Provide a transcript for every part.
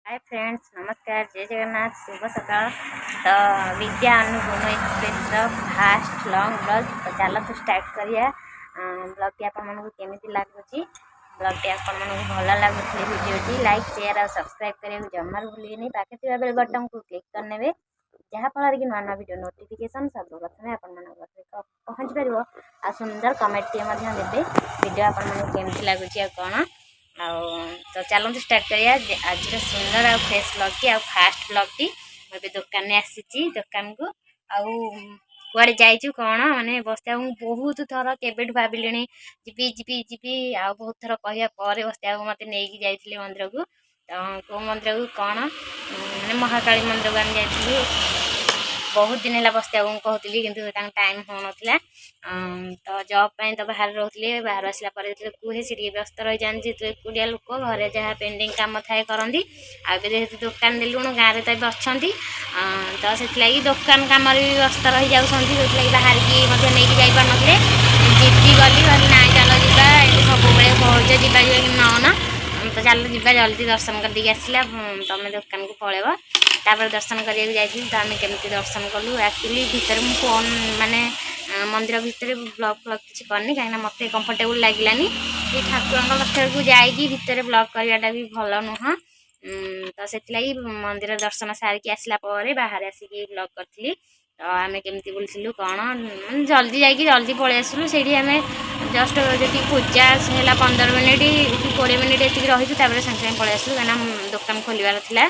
Hi friends, नमस्कार, जय जगन्नाथ, शुभ सकाल। तो विद्या अनुगुण एक्सप्रेस फास्ट लॉन्ग ब्लॉग तो चलो तो स्टार्ट करिए। ब्लॉग टी आपण मानक केमिति लागुची, ब्लॉग टी आपण मानक भल लागुची वीडियोटी लाइक शेयर और सब्सक्राइब करिया जमार भूलिए। पाखे थिबा बेल बटन को क्लिक करनेबे जहाँफल कि नुआ नुआ वीडियो नोटिफिकेशन सब प्रथम आपण मानक पहुँच पार आ सुंदर कमेंट टे देते वीडियो आपण मानक केमिति लागुची आ कौन तो चलते स्टार्ट करिया आज सुंदर आ फ्रेश ब्लॉग टी आ फास्ट ब्लॉग टी मुझे दुकान में आसी दुकान को आड़े जाइचु कौन माने बस्ता बहुत थर के भाविली जी जी जी आ बहुत थर कहर बस्ता मत नहीं जाइए मंदिर को। तो कौ मंदिर को कौन मैंने महाकाली मंदिर को आम जाइलु बहुत दिन है बस्ता कहती कि टाइम हो ना। तो जॉब तो बाहर रोते बाहर आसला कहे सी व्यस्त रही जाती तू एकुटिया लोक घरे जहाँ पेंडिंग कम थाए करती आहेतु दुकान देलुण गाँव में तो अच्छा। तो से दुकान कम भी व्यस्त रही जाती बाहर की नहीं जापार नी जीती गली ना चल जा सब कौच जा नौना तो चल जा जल्दी दर्शन कर आसला तुम दुकान को पलैब तापर दर्शन करने जाइए। तो आम केमी दर्शन कलु एक्चुअली भितर मु फोन माने मंदिर भितर ब्लॉग फ्लग किसी करनी कहीं मत कंफर्टेबल लगिलानी कि ठाकुर पाखे को जाइए भितर ब्लॉग करवाटा भी भल नुह। तो से मंदिर दर्शन सारिकी आसला बाहर आसिक ब्लॉग करी। तो आम केमी बुलूँ कौन जल्दी जल्दी पलि आसलु से जस्ट जी पूजा है 15 मिनिट कि 20 मिनिट ये रही सागे सागे पलि आसलु कहीं दुकान खोलबार था।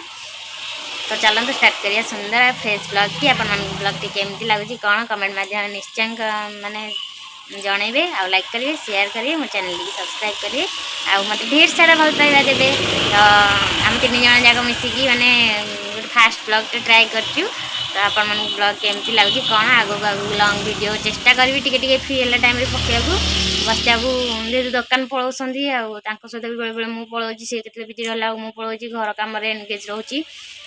तो चलते स्टार्ट करिए सुंदर फ्रेश ब्लॉग की अपन ब्लॉग टी केमती लगुच कौन कमेंट माध्यम निश्चय माने जनइबे आ लाइक करेंगे शेयर करेंगे मो चैनल की सब्सक्राइब करेंगे आ मत ढेर सारा भल पाइबा देवे। तो आम 3 जन जाक मिसिकी माने फास्ट ब्लॉग टे ट्राए कर तो आपण मन ब्लॉग केमती लगुच कौन आगो आगो लॉन्ग वीडियो चेष्टा करी टे फ्री है टाइम पकड़ा बस्ता जेहतु दुकान पलाउंट सहित भी बेले मुझे पलाऊँ सी के बिजी रहा मुझे पलाऊँ घर कम एनगेज रोची।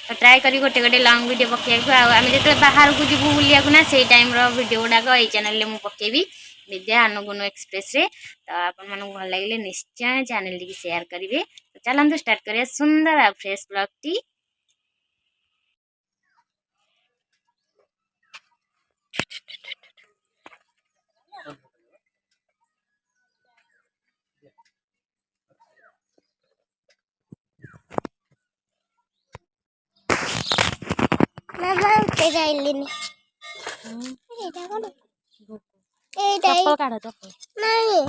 तो ट्राए करी गोटे गोटे लॉन्ग वीडियो पकेबा आम जो बाहर को जीव बुलिया ना से टाइम वीडियो गुड़ाक ये चैनल में पकेबी विद्या अनुगुण एक्सप्रेस रे। तो आपण मन भल लगे निश्चय चैनल की शेयर करेंगे। तो चलते स्टार्ट करिए सुंदर आ फ्रेश ब्लॉग टी। चप्पल काढ़ चप्पल नहीं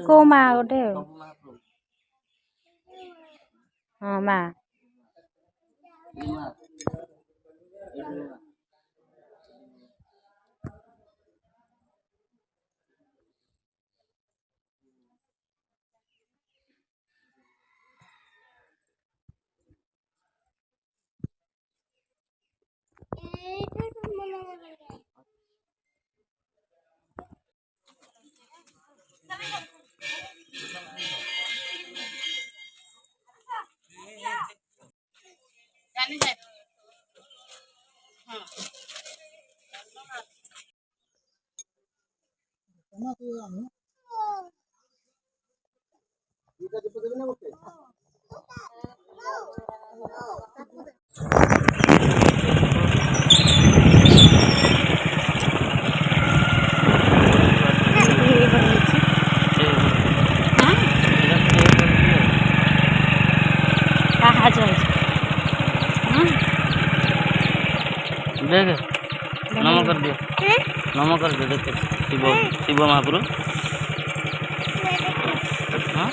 को माँ गोटे हाँ माँ देख नम कर दियो नम कर दियो देख शिव शिव महाप्रभु हाँ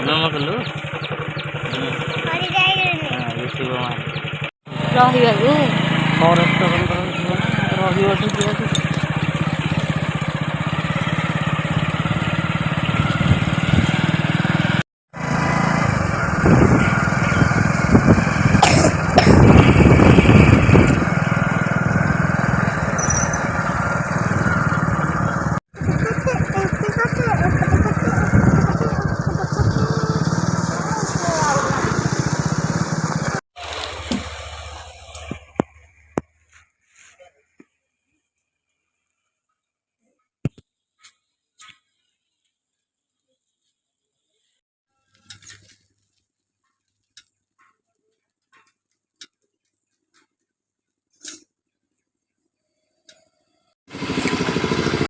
नम कर लो ये शिव महाप्रभु ରହିବାକୁ फॉरेस्ट रही